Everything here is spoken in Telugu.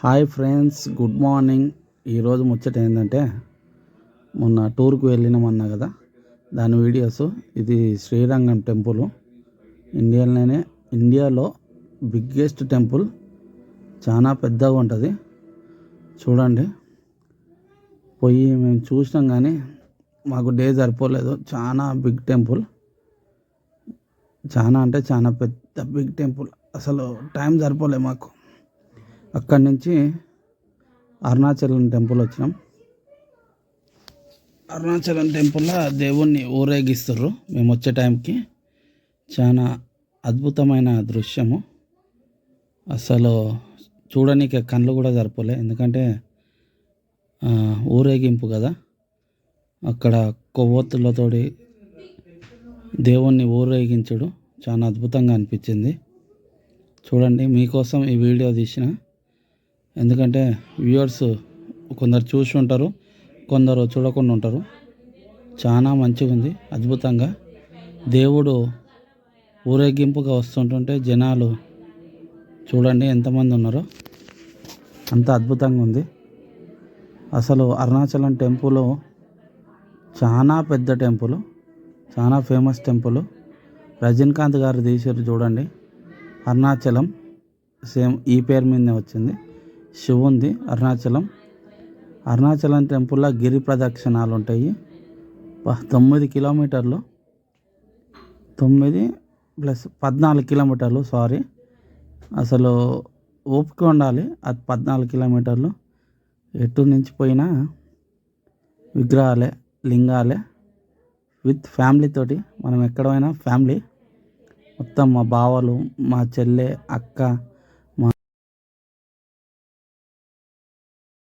Hi friends, good morning. ఈరోజు ముచ్చట ఏంటంటే, మొన్న టూర్కి వెళ్ళినామన్నా కదా, దాని వీడియోస్. ఇది శ్రీరంగం టెంపుల్, ఇండియాలో బిగ్గెస్ట్ టెంపుల్. చాలా పెద్దగా ఉంటుంది. చూడండి, పోయి మేము చూసినాం కానీ మాకు డే సరిపోలేదు. చాలా బిగ్ టెంపుల్, చాలా అంటే చాలా పెద్ద బిగ్ టెంపుల్. అసలు టైం సరిపోలేదు మాకు. అక్కడి నుంచి అరుణాచలం టెంపుల్ వచ్చినాం. అరుణాచలం టెంపుల్లో దేవుణ్ణి ఊరేగిస్తారు మేము వచ్చే టైంకి. చాలా అద్భుతమైన దృశ్యము. అసలు చూడనీకి కళ్ళు కూడా సరిపోలే, ఎందుకంటే ఊరేగింపు కదా. అక్కడ కొవ్వొత్తులతోటి దేవుణ్ణి ఊరేగించడు చాలా అద్భుతంగా అనిపించింది. చూడండి, మీకోసం ఈ వీడియో తీసిన. ఎందుకంటే వ్యూవర్స్ కొందరు చూసి ఉంటారు, కొందరు చూడకుండా ఉంటారు. చాలా మంచిగా ఉంది, అద్భుతంగా. దేవుడు ఊరేగింపుగా వస్తుంటుంటే జనాలు చూడండి ఎంతమంది ఉన్నారో. అంత అద్భుతంగా ఉంది. అసలు అరుణాచలం టెంపుల్ చాలా పెద్ద టెంపుల్, చాలా ఫేమస్ టెంపుల్. రజనీకాంత్ గారు తీసారు చూడండి. అరుణాచలం సేమ్ ఈ పేరు మీదనే వచ్చింది, శివుంది అరుణాచలం. అరుణాచలం టెంపుల్లో గిరి ప్రదక్షిణాలు ఉంటాయి. 9 కిలోమీటర్లు, 9 + 14 కిలోమీటర్లు, సారీ. అసలు ఓపిక ఉండాలి. అది 14 కిలోమీటర్లు. ఎటు నుంచి పోయినా విగ్రహాలే, లింగాలే. విత్ ఫ్యామిలీ తోటి మనం ఎక్కడ పోయినా ఫ్యామిలీ మొత్తం. మా బావలు, మా చెల్లె, అక్క,